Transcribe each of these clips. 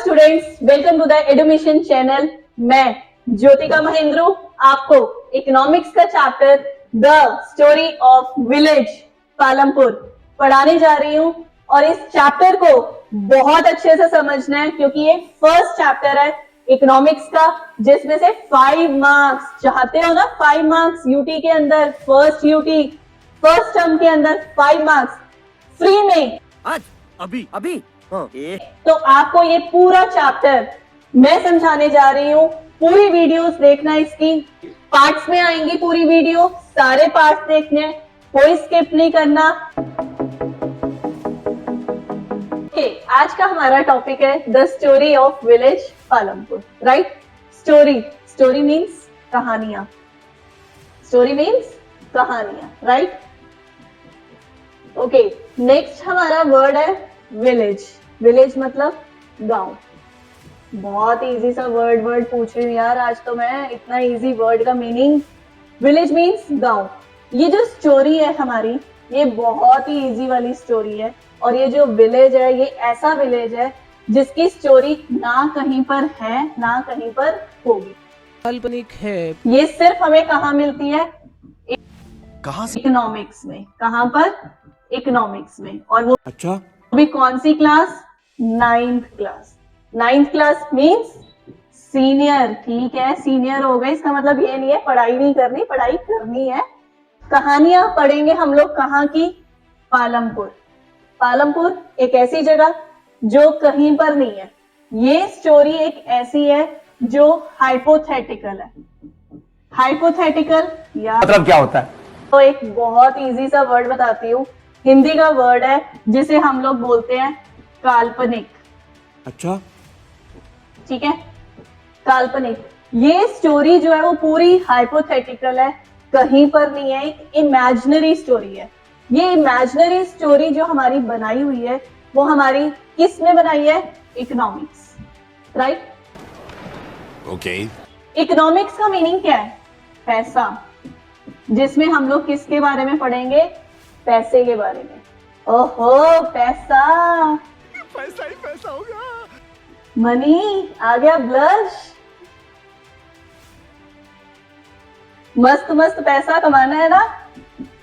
Students, welcome to the Edumission channel. मैं ज्योतिका महेंद्रू आपको economics का chapter the story of village Palampur पढ़ाने जा रही हूँ। और इस चैप्टर को बहुत अच्छे से समझना है क्योंकि ये फर्स्ट चैप्टर है इकोनॉमिक्स का, जिसमें से 5 मार्क्स चाहते हो ना। 5 मार्क्स यूटी के अंदर, फर्स्ट यूटी फर्स्ट टर्म के अंदर 5 मार्क्स फ्री में आज अभी तो आपको ये पूरा चैप्टर मैं समझाने जा रही हूँ। पूरी वीडियोस देखना, इसकी पार्ट्स में आएंगी पूरी वीडियो, सारे पार्ट्स देखने, कोई स्किप नहीं करना। आज का हमारा टॉपिक है the story of village Palampur. Right, story means कहानियां, स्टोरी मीन्स कहानियां। Right, okay. नेक्स्ट हमारा वर्ड है विलेज। विलेज मतलब गांव। बहुत इजी सा वर्ड पूछ रही हूँ यार आज तो मैं, इतना इजी वर्ड का मीनिंग। विलेज मीन्स गांव। ये जो स्टोरी है हमारी, ये बहुत ही इजी वाली स्टोरी है। और ये जो विलेज है, ये ऐसा विलेज है जिसकी स्टोरी ना कहीं पर है ना कहीं पर होगी, काल्पनिक है। ये सिर्फ हमें कहाँ मिलती है? कहाँ से? इकोनॉमिक्स में। कहाँ पर? इकोनॉमिक्स में। और वो अच्छा, भी कौन सी class? 9th class. 9th class means senior. ठीक है, सीनियर हो गए, इसका मतलब ये नहीं है पढ़ाई नहीं करनी, पढ़ाई करनी है। कहानियां पढ़ेंगे हम लोग कहाँ की? पालमपुर। पालमपुर एक ऐसी जगह जो कहीं पर नहीं है। ये स्टोरी एक ऐसी है जो हाइपोथेटिकल है। हाइपोथेटिकल या मतलब क्या होता है? तो एक बहुत इजी सा वर्ड बताती हूँ, हिंदी का वर्ड है जिसे हम लोग बोलते हैं काल्पनिक। अच्छा, ठीक है, काल्पनिक। ये स्टोरी जो है वो पूरी हाइपोथेटिकल है, कहीं पर नहीं है, एक इमेजिनरी स्टोरी है। ये इमेजिनरी स्टोरी जो हमारी बनाई हुई है वो हमारी किस में बनाई है? इकोनॉमिक्स। Right, okay. इकोनॉमिक्स का मीनिंग क्या है? पैसा। जिसमें हम लोग किसके बारे में पढ़ेंगे? पैसे के बारे में। ओहो, पैसा, पैसा ही पैसा होगा। मनी आ गया, ब्लश। मस्त मस्त पैसा कमाना है ना?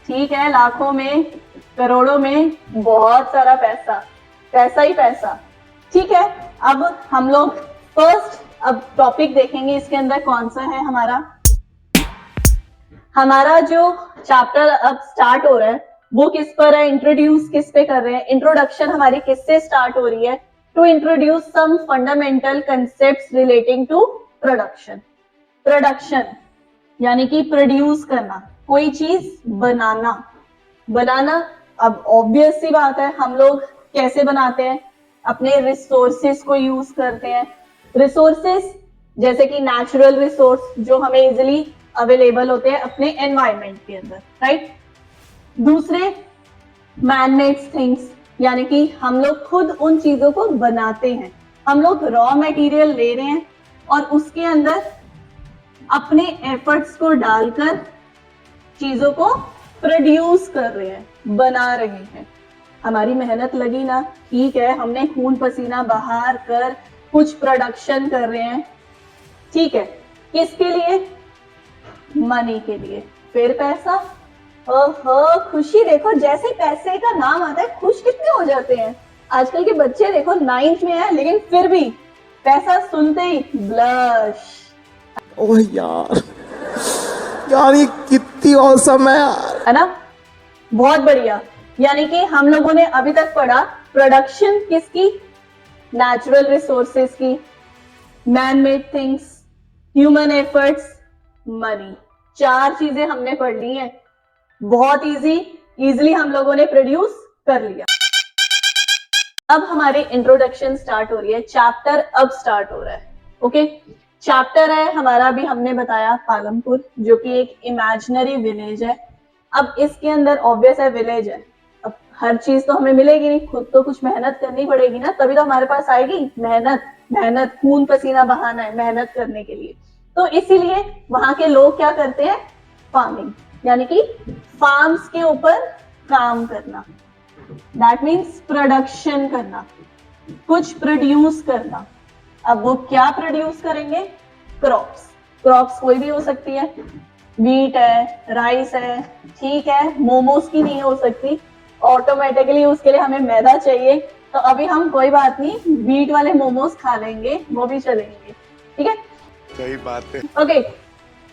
ठीक है, लाखों में, करोड़ों में, बहुत सारा पैसा, पैसा ही पैसा। ठीक है, अब हम लोग अब टॉपिक देखेंगे। इसके अंदर कौन सा है हमारा जो चैप्टर अब स्टार्ट हो रहा है वो किस पर है? इंट्रोड्यूस किस पे कर रहे हैं? इंट्रोडक्शन हमारी किससे स्टार्ट हो रही है? To introduce some fundamental concepts relating to production. Production यानी कि प्रोड्यूस करना, कोई चीज बनाना। अब ऑब्वियस सी बात है, हम लोग कैसे बनाते हैं? अपने रिसोर्सेस को यूज करते हैं। रिसोर्सेस जैसे कि नेचुरल रिसोर्स जो हमें इजिली अवेलेबल होते हैं अपने एनवायरमेंट के अंदर। राइट, दूसरे मैनमेड थिंग्स, यानी कि हम लोग खुद उन चीजों को बनाते हैं। हम लोग रॉ मटेरियल ले रहे हैं और उसके अंदर अपने एफर्ट्स को डालकर चीजों को प्रोड्यूस कर रहे हैं, बना रहे हैं। हमारी मेहनत लगी ना, ठीक है, हमने खून पसीना बहार कर कुछ प्रोडक्शन कर रहे हैं। ठीक है, किसके लिए? मनी के लिए। फिर पैसा। ओहो, खुशी। देखो, जैसे पैसे का नाम आता है खुश कितने हो जाते हैं। आजकल के बच्चे देखो 9th में है लेकिन फिर भी पैसा सुनते ही ब्लश। ओह यार ये कितनी औसम है यार, है ना? बहुत बढ़िया। यानी कि हम लोगों ने अभी तक पढ़ा प्रोडक्शन किसकी? नेचुरल रिसोर्सेस की, man made things, human efforts, money. 4 चीजें हमने पढ़ ली हैं। बहुत इजीली हम लोगों ने प्रोड्यूस कर लिया। अब हमारी इंट्रोडक्शन स्टार्ट हो रही है, चैप्टर अब स्टार्ट हो रहा है। ओके, चैप्टर है हमारा, भी हमने बताया पालमपुर, जो कि एक इमेजिनरी विलेज है। अब इसके अंदर ऑब्वियस है विलेज है, अब हर चीज तो हमें मिलेगी नहीं, खुद तो कुछ मेहनत करनी पड़ेगी ना, तभी तो हमारे पास आएगी। मेहनत, खून पसीना बहाना है मेहनत करने के लिए। तो इसीलिए वहां के लोग क्या करते हैं? फार्मिंग, यानी कि फार्म्स के ऊपर काम करना। दैट मीन्स प्रोडक्शन करना, कुछ प्रोड्यूस करना। अब वो क्या प्रोड्यूस करेंगे? क्रॉप्स। क्रॉप्स कोई भी हो सकती है, व्हीट है, राइस है, ठीक है, मोमोज की नहीं हो सकती, ऑटोमेटिकली उसके लिए हमें मैदा चाहिए, तो अभी हम कोई बात नहीं व्हीट वाले मोमोज खा लेंगे, वो भी चलेंगे, ठीक है। सही बात है। ओके,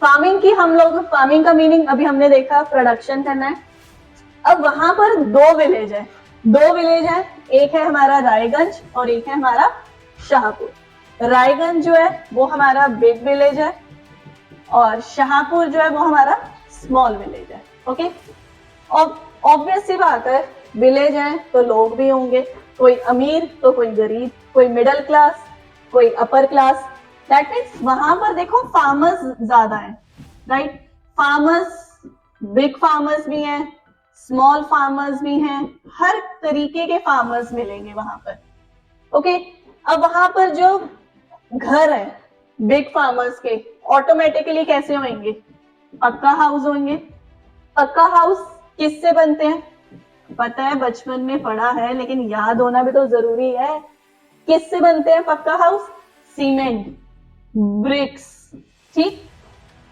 फार्मिंग की हम लोग, फार्मिंग का मीनिंग अभी हमने देखा, प्रोडक्शन करना है। अब वहां पर दो विलेज है, एक है हमारा रायगंज और एक है हमारा शाहपुर। रायगंज जो है वो हमारा बिग विलेज है और शाहपुर जो है वो हमारा स्मॉल विलेज है। ओके, ऑब्वियस सी बात है, विलेज है तो लोग भी होंगे, कोई अमीर तो कोई गरीब, कोई मिडिल क्लास, कोई अपर क्लास। दैट मीन्स वहां पर देखो फार्मर्स ज्यादा हैं, राइट। फार्मर्स, बिग फार्मर्स भी हैं, स्मॉल फार्मर्स भी हैं, हर तरीके के फार्मर्स मिलेंगे वहां पर। ओके, अब वहां पर जो घर है बिग फार्मर्स के, ऑटोमेटिकली कैसे होंगे? पक्का हाउस होंगे। पक्का हाउस किससे बनते हैं? पता है, बचपन में पढ़ा है, लेकिन याद होना भी तो जरूरी है। किससे बनते हैं पक्का हाउस? सीमेंट, ब्रिक्स, ठीक।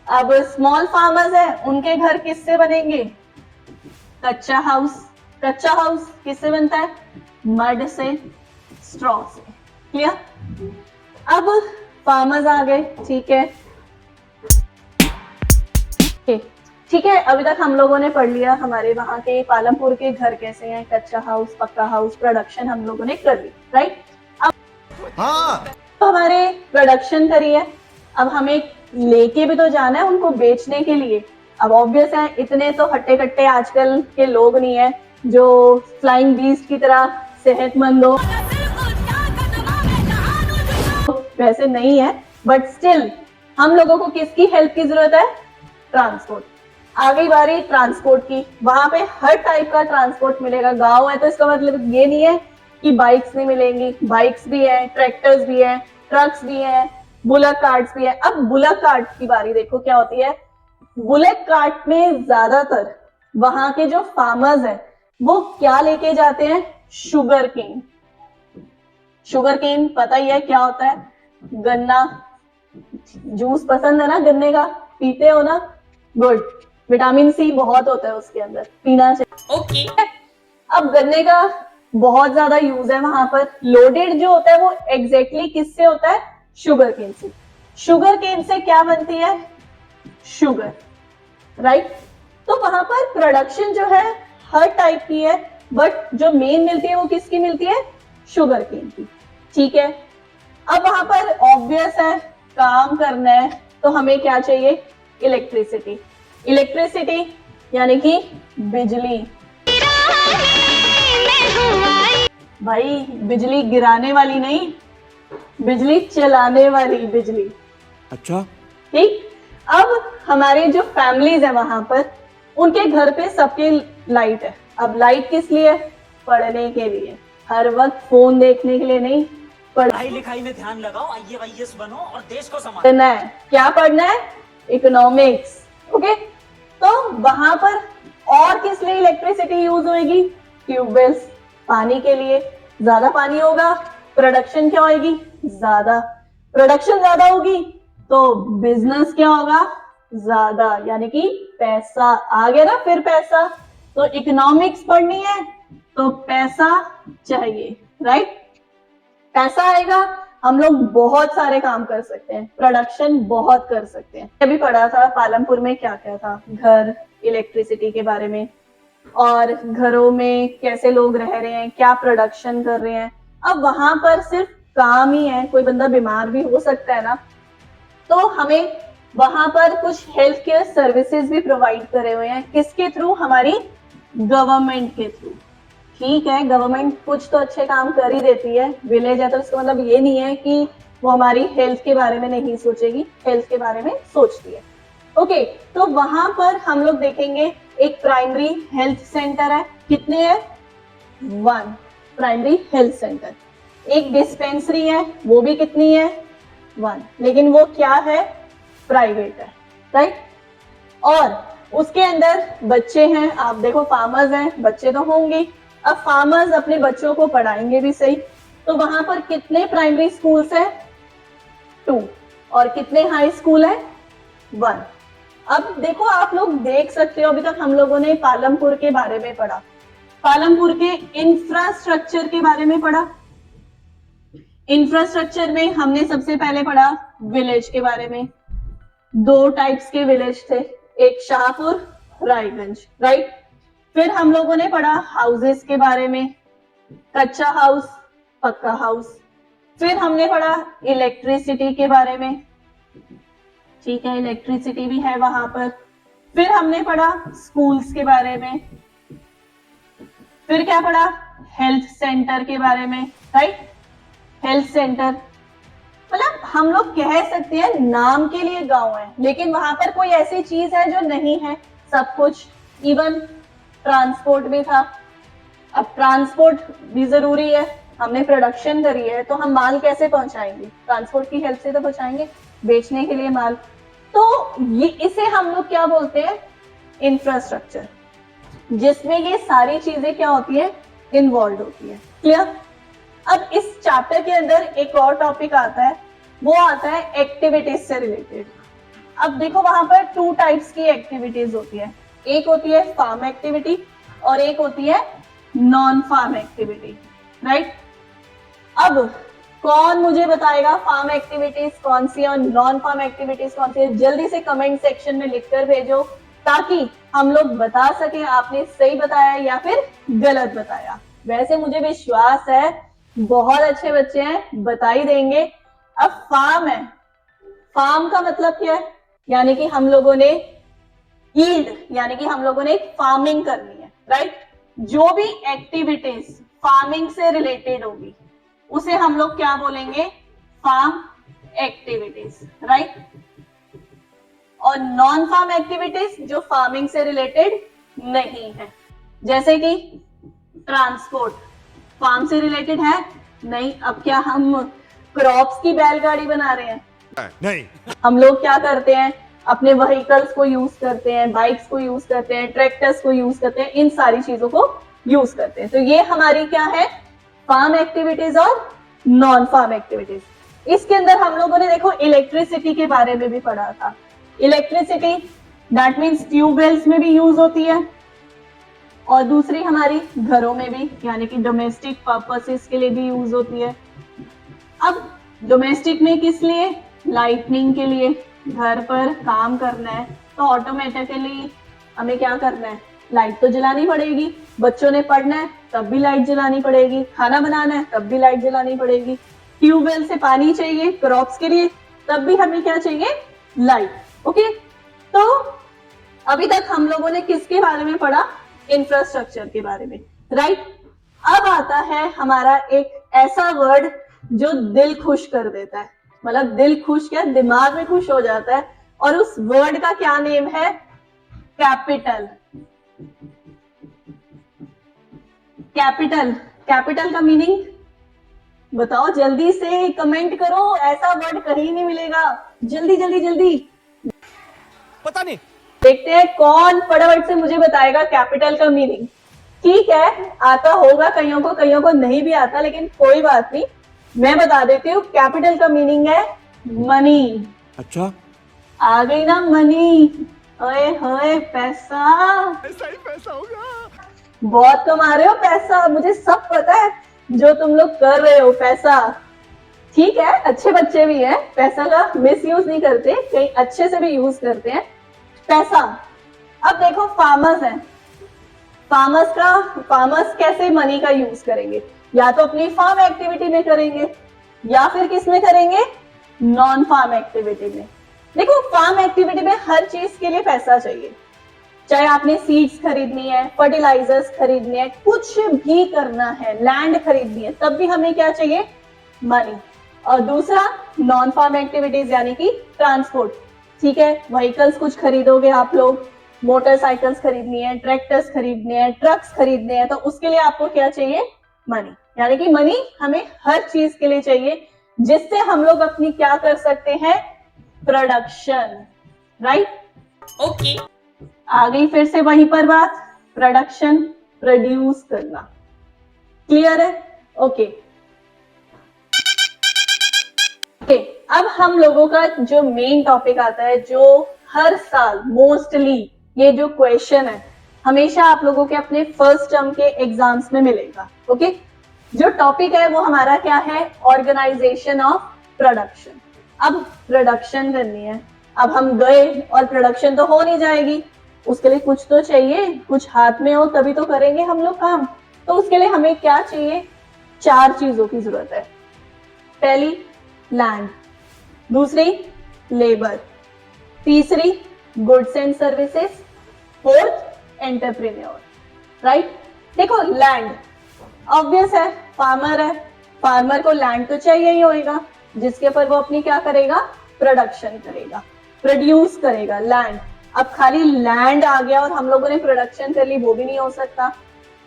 अब स्मॉल फार्मर्स है, उनके घर किससे बनेंगे? कच्चा हाउस। कच्चा हाउस किससे बनता है? मड से, स्ट्रॉ से। क्लियर? अब फार्मर्स आ गए, ठीक है, ठीक है। अभी तक हम लोगों ने पढ़ लिया हमारे वहां के पालमपुर के घर कैसे हैं, कच्चा हाउस, पक्का हाउस, प्रोडक्शन हम लोगों ने कर ली, राइट। अब हाँ, तो हमारे प्रोडक्शन करी है, अब हमें लेके भी तो जाना है उनको बेचने के लिए। अब ऑब्वियस है, इतने तो हट्टे कट्टे आजकल के लोग नहीं है जो फ्लाइंग बीस्ट की तरह सेहतमंद हो, वैसे नहीं है, बट स्टिल हम लोगों को किसकी हेल्प की जरूरत है? ट्रांसपोर्ट। आ गई बारी ट्रांसपोर्ट की। वहां पे हर टाइप का ट्रांसपोर्ट मिलेगा। गांव है तो इसका मतलब ये नहीं है कि बाइक्स नहीं मिलेंगी, बाइक्स भी है, ट्रैक्टर्स भी है, ट्रक्स भी है, बुलक कार्ट्स भी है। अब बुलक कार्ट की बारी देखो क्या होती है। बुलक कार्ट में ज्यादातर वहां के जो फार्मर्स हैं वो क्या लेके जाते हैं? Sugar cane. शुगर केन पता ही है क्या होता है? गन्ना जूस पसंद है ना, गन्ने का पीते हो ना? गुड, विटामिन सी बहुत होता है उसके अंदर, पीना चाहिए। ओके, अब गन्ने का बहुत ज्यादा यूज है वहां पर। लोडेड जो होता है वो एग्जैक्टली किससे होता है? शुगर केन से। शुगर केन से क्या बनती है? Sugar, right. तो वहां पर प्रोडक्शन जो है हर टाइप की है, बट जो मेन मिलती है वो किसकी मिलती है? शुगर केन की, ठीक है। अब वहां पर ऑब्वियस है, काम करना है तो हमें क्या चाहिए? इलेक्ट्रिसिटी। इलेक्ट्रिसिटी यानी कि बिजली। भाई बिजली गिराने वाली नहीं, बिजली चलाने वाली बिजली। अच्छा, ठीक। अब हमारे जो फैमिलीज है वहां पर, उनके घर पे सबके लाइट है। अब लाइट किस लिए? पढ़ने के लिए। हर वक्त फोन देखने के लिए नहीं, पढ़ाई लिखाई में ध्यान लगाओ, IAS बनो और देश को संभालो। पढ़ना है। क्या पढ़ना है? इकोनॉमिक्स। ओके, तो वहां पर और किस लिए इलेक्ट्रिसिटी यूज होगी? ट्यूबवेल्स, पानी के लिए। ज्यादा पानी होगा, प्रोडक्शन क्या होगी? ज्यादा। प्रोडक्शन ज्यादा होगी तो बिजनेस क्या होगा? ज्यादा, यानी कि पैसा आ गया ना। फिर पैसा, तो इकोनॉमिक्स पढ़नी है तो पैसा चाहिए, राइट। पैसा आएगा, हम लोग बहुत सारे काम कर सकते हैं, प्रोडक्शन बहुत कर सकते हैं। अभी पढ़ा था पालमपुर में क्या क्या था, घर, इलेक्ट्रिसिटी के बारे में, और घरों में कैसे लोग रह रहे हैं, क्या प्रोडक्शन कर रहे हैं। अब वहां पर सिर्फ काम ही है, कोई बंदा बीमार भी हो सकता है ना, तो हमें वहां पर कुछ हेल्थ केयर सर्विसेज भी प्रोवाइड करे हुए हैं। किसके थ्रू? हमारी गवर्नमेंट के थ्रू। ठीक है, गवर्नमेंट कुछ तो अच्छे काम कर ही देती है। विलेज है तो इसका मतलब ये नहीं है कि वो हमारी हेल्थ के बारे में नहीं सोचेगी, हेल्थ के बारे में सोचती है। ओके, तो वहां पर हम लोग देखेंगे एक प्राइमरी हेल्थ सेंटर है। कितने है? 1 प्राइमरी हेल्थ सेंटर। एक डिस्पेंसरी है, वो भी कितनी है? 1, लेकिन वो क्या है? प्राइवेट है, राइट। और उसके अंदर बच्चे हैं। आप देखो फार्मर्स हैं, बच्चे तो होंगे। अब फार्मर्स अपने बच्चों को पढ़ाएंगे भी सही, तो वहां पर कितने प्राइमरी स्कूल्स हैं? 2 और कितने हाई स्कूल है 1। अब देखो आप लोग देख सकते हो, अभी तक हम लोगों ने पालमपुर के बारे में पढ़ा, पालमपुर के इंफ्रास्ट्रक्चर के बारे में पढ़ा। इंफ्रास्ट्रक्चर में हमने सबसे पहले पढ़ा विलेज के बारे में। 2 टाइप्स के विलेज थे, एक शाहपुर, रायगंज, राइट। फिर हम लोगों ने पढ़ा हाउसेस के बारे में, कच्चा हाउस, पक्का हाउस। फिर हमने पढ़ा इलेक्ट्रिसिटी के बारे में, ठीक है, इलेक्ट्रिसिटी भी है वहां पर। फिर हमने पढ़ा स्कूल्स के बारे में। फिर क्या पढ़ा, हेल्थ सेंटर के बारे में, राइट। हेल्थ सेंटर मतलब हम लोग कह सकते हैं नाम के लिए गांव है, लेकिन वहां पर कोई ऐसी चीज है जो नहीं है, सब कुछ। इवन ट्रांसपोर्ट भी था। अब ट्रांसपोर्ट भी जरूरी है, हमने प्रोडक्शन करी है तो हम माल कैसे पहुंचाएंगे, ट्रांसपोर्ट की हेल्प से तो पहुंचाएंगे, बेचने के लिए माल। तो ये इसे हम लोग क्या बोलते हैं, इंफ्रास्ट्रक्चर, जिसमें ये सारी चीजें क्या होती है, इन्वॉल्व होती है। क्लियर। अब इस चैप्टर के अंदर एक और टॉपिक आता है, वो आता है एक्टिविटीज से रिलेटेड। अब देखो वहां पर 2 टाइप्स की एक्टिविटीज होती है, एक होती है फार्म एक्टिविटी और एक होती है नॉन फार्म एक्टिविटी, राइट। अब कौन मुझे बताएगा फार्म एक्टिविटीज कौन सी है और नॉन फार्म एक्टिविटीज कौन सी है, जल्दी से कमेंट सेक्शन में लिखकर भेजो, ताकि हम लोग बता सके आपने सही बताया या फिर गलत बताया। वैसे मुझे विश्वास है बहुत अच्छे बच्चे हैं, बता ही देंगे। अब फार्म है, फार्म का मतलब क्या है, यानी कि हम लोगों ने यील्ड, यानी कि हम लोगों ने फार्मिंग करनी है, राइट। जो भी एक्टिविटीज फार्मिंग से रिलेटेड होगी उसे हम लोग क्या बोलेंगे, फार्म एक्टिविटीज, राइट। और नॉन फार्म एक्टिविटीज जो फार्मिंग से रिलेटेड नहीं है, जैसे कि ट्रांसपोर्ट, फार्म से रिलेटेड है नहीं। अब क्या हम क्रॉप्स की बैलगाड़ी बना रहे हैं, नहीं। हम लोग क्या करते हैं, अपने व्हीकल्स को यूज करते हैं, बाइक्स को यूज करते हैं, ट्रैक्टर्स को यूज करते हैं, इन सारी चीजों को यूज करते हैं। तो ये हमारी क्या है, फार्म एक्टिविटीज और नॉन फार्म एक्टिविटीज। इसके अंदर हम लोगों ने देखो इलेक्ट्रिसिटी के बारे में भी पढ़ा था। इलेक्ट्रिसिटी दैट मीन्स ट्यूबवेल्स में भी यूज होती है और दूसरी हमारी घरों में भी, यानी कि डोमेस्टिक पर्पसेस के लिए भी यूज होती है। अब डोमेस्टिक में किस लिए, लाइटनिंग के लिए, घर पर काम करना है तो ऑटोमेटिकली हमें क्या करना है, लाइट तो जलानी पड़ेगी। बच्चों ने पढ़ना है तब भी लाइट जलानी पड़ेगी, खाना बनाना है तब भी लाइट जलानी पड़ेगी, ट्यूबवेल से पानी चाहिए क्रॉप्स के लिए तब भी हमें क्या चाहिए, लाइट। ओके, तो अभी तक हम लोगों ने किसके बारे में पढ़ा, इंफ्रास्ट्रक्चर के बारे में, राइट। अब आता है हमारा एक ऐसा वर्ड जो दिल खुश कर देता है, मतलब दिल खुश क्या, दिमाग में खुश हो जाता है, और उस वर्ड का क्या नेम है, कैपिटल। कैपिटल, कैपिटल का मीनिंग बताओ, जल्दी से कमेंट करो, ऐसा वर्ड कहीं नहीं मिलेगा, जल्दी जल्दी जल्दी। पता नहीं। देखते हैं कौन फटाफट से मुझे बताएगा कैपिटल का मीनिंग। ठीक है, आता होगा कईयों को नहीं भी आता, लेकिन कोई बात नहीं, मैं बता देती हूँ। कैपिटल का मीनिंग है मनी। अच्छा, आ गई ना मनी, ओए होए पैसा, ऐसा ही पैसा होगा। बहुत कमा रहे हो पैसा, मुझे सब पता है जो तुम लोग कर रहे हो पैसा। ठीक है, अच्छे बच्चे भी हैं, पैसा का मिस यूज नहीं करते, कई अच्छे से भी यूज करते हैं पैसा। अब देखो फार्मर्स हैं, फार्मर्स कैसे मनी का यूज करेंगे, या तो अपनी फार्म एक्टिविटी में करेंगे या फिर किस में करेंगे, नॉन फार्म एक्टिविटी में। देखो फार्म एक्टिविटी में हर चीज के लिए पैसा चाहिए, चाहे आपने सीड्स खरीदनी है, फर्टिलाइजर्स खरीदने हैं, कुछ भी करना है, लैंड खरीदनी है, तब भी हमें क्या चाहिए, मनी। और दूसरा नॉन फार्म एक्टिविटीज यानी कि ट्रांसपोर्ट। ठीक है, व्हीकल्स कुछ खरीदोगे आप लोग, मोटरसाइकिल्स खरीदनी है, ट्रैक्टर्स खरीदने हैं, ट्रक्स खरीदने हैं, तो उसके लिए आपको क्या चाहिए, मनी। यानी कि मनी हमें हर चीज के लिए चाहिए जिससे हम लोग अपनी क्या कर सकते हैं, प्रोडक्शन, राइट। ओके आ गई फिर से वहीं पर बात, प्रोडक्शन, प्रोड्यूस करना। क्लियर है, ओके। अब हम लोगों का जो मेन टॉपिक आता है, जो हर साल मोस्टली ये जो क्वेश्चन है हमेशा आप लोगों के अपने फर्स्ट टर्म के एग्जाम्स में मिलेगा। ओके, जो टॉपिक है वो हमारा क्या है? Organisation of production. अब प्रोडक्शन करनी है, अब हम गए और प्रोडक्शन तो हो नहीं जाएगी, उसके लिए कुछ तो चाहिए, कुछ हाथ में हो तभी तो करेंगे हम लोग काम। तो उसके लिए हमें क्या चाहिए? 4 चीजों की जरूरत है। पहली लैंड, दूसरी लेबर, तीसरी goods and services, fourth entrepreneur. Right? देखो लैंड ऑब्वियस है, फार्मर है, फार्मर को लैंड तो चाहिए ही होगा जिसके ऊपर वो अपनी क्या करेगा? प्रोडक्शन करेगा, प्रोड्यूस करेगा लैंड। अब खाली लैंड आ गया और हम लोगों ने प्रोडक्शन कर ली, वो भी नहीं हो सकता।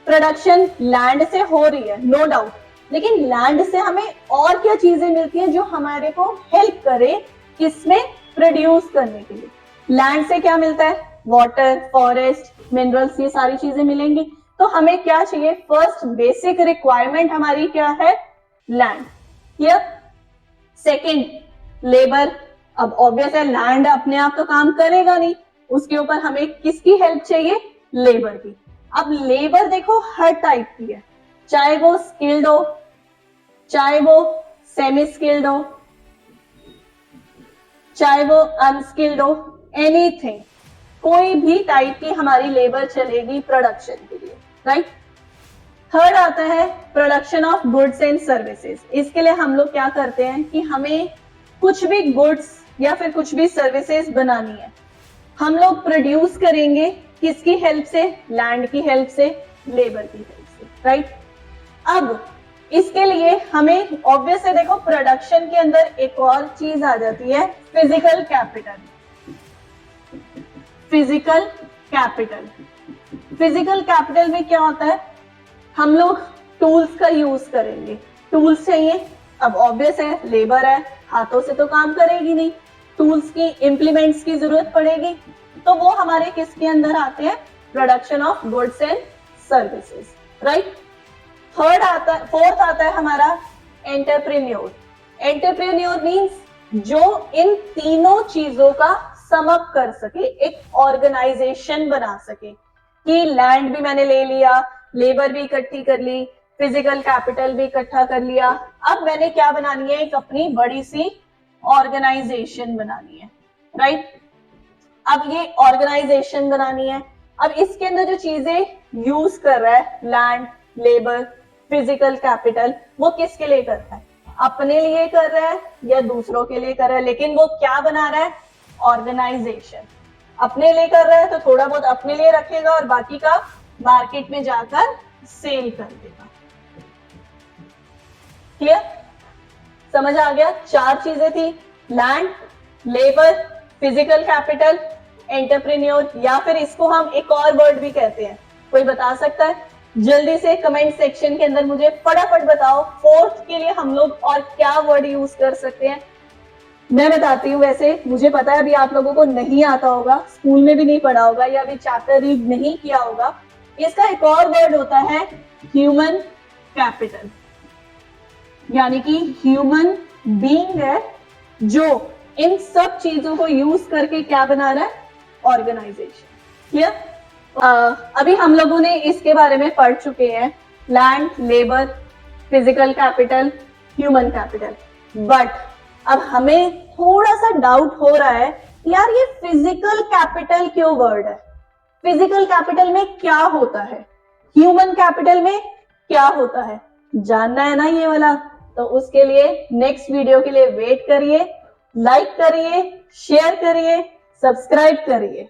प्रोडक्शन लैंड से हो रही है नो डाउट, लेकिन लैंड से हमें और क्या चीजें मिलती हैं जो हमारे को हेल्प करे किसमें? प्रोड्यूस करने के लिए। लैंड से क्या मिलता है? वाटर, फॉरेस्ट, मिनरल्स, ये सारी चीजें मिलेंगी। तो हमें क्या चाहिए? फर्स्ट बेसिक रिक्वायरमेंट हमारी क्या है? लैंड। क्लियर? Second labour. अब ऑब्वियस है लैंड अपने आप तो काम करेगा नहीं, उसके ऊपर हमें किसकी हेल्प चाहिए? लेबर की। अब लेबर देखो हर टाइप की है, चाहे वो स्किल्ड हो, चाहे वो सेमी स्किल्ड हो, चाहे वो अनस्किल्ड हो, एनीथिंग, कोई भी टाइप की हमारी लेबर चलेगी प्रोडक्शन के लिए। राइट? थर्ड आता है production of goods and services. इसके लिए हम लोग क्या करते हैं कि हमें कुछ भी गुड्स या फिर कुछ भी सर्विसेज बनानी है, हम लोग प्रोड्यूस करेंगे किसकी हेल्प से? लैंड की हेल्प से, लेबर की हेल्प से। राइट? अब इसके लिए हमें ऑब्वियस है, देखो प्रोडक्शन के अंदर एक और चीज आ जाती है, physical capital. Physical capital, physical capital में क्या होता है? हम लोग टूल्स का यूज करेंगे, टूल्स चाहिए। अब ऑब्वियस है लेबर है, हाथों से तो काम करेगी नहीं, टूल्स की, इंप्लीमेंट्स की जरूरत पड़ेगी। तो वो हमारे किसके अंदर आते हैं? Production of goods and services. Right? Fourth आता है हमारा एंटरप्रेन्योर। एंटरप्रेन्योर मींस जो इन तीनों चीजों का सम अप कर सके, एक ऑर्गेनाइजेशन बना सके कि लैंड भी मैंने ले लिया, लेबर भी इकट्ठी कर ली, फिजिकल कैपिटल भी इकट्ठा कर लिया, अब मैंने क्या बनानी है? एक अपनी बड़ी सी ऑर्गेनाइजेशन बनानी है। राइट? अब ये ऑर्गेनाइजेशन बनानी है, अब इसके अंदर जो चीजें यूज कर रहा है, लैंड, लेबर, फिजिकल कैपिटल, वो किसके लिए कर रहा है? अपने लिए कर रहा है या दूसरों के लिए कर रहा है? लेकिन वो क्या बना रहा है? ऑर्गेनाइजेशन। अपने लिए कर रहा है तो थोड़ा बहुत अपने लिए रखेगा और बाकी का मार्केट में जाकर सेल कर देगा। क्लियर? समझ आ गया? 4 चीजें थी, land, labour, physical capital, entrepreneur, या फिर इसको हम एक और वर्ड भी कहते हैं, कोई बता सकता है? जल्दी से कमेंट सेक्शन के अंदर मुझे फटाफट बताओ, फोर्थ के लिए हम लोग और क्या वर्ड यूज कर सकते हैं। मैं बताती हूँ, वैसे मुझे पता है अभी आप लोगों को नहीं आता होगा, स्कूल में भी नहीं पढ़ा होगा या अभी चैप्टर रीड नहीं किया होगा। इसका एक और वर्ड होता है ह्यूमन कैपिटल, यानी कि ह्यूमन बीइंग है जो इन सब चीजों को यूज करके क्या बना रहा है? ऑर्गेनाइजेशन। क्लियर? अभी हम लोगों ने इसके बारे में पढ़ चुके हैं, land, labour, physical capital, human capital. But अब हमें थोड़ा सा डाउट हो रहा है, यार ये फिजिकल कैपिटल क्यों वर्ड है? फिजिकल कैपिटल में क्या होता है? ह्यूमन कैपिटल में क्या होता है? जानना है ना ये वाला? तो उसके लिए नेक्स्ट वीडियो के लिए वेट करिए, लाइक करिए, शेयर करिए, सब्सक्राइब करिए।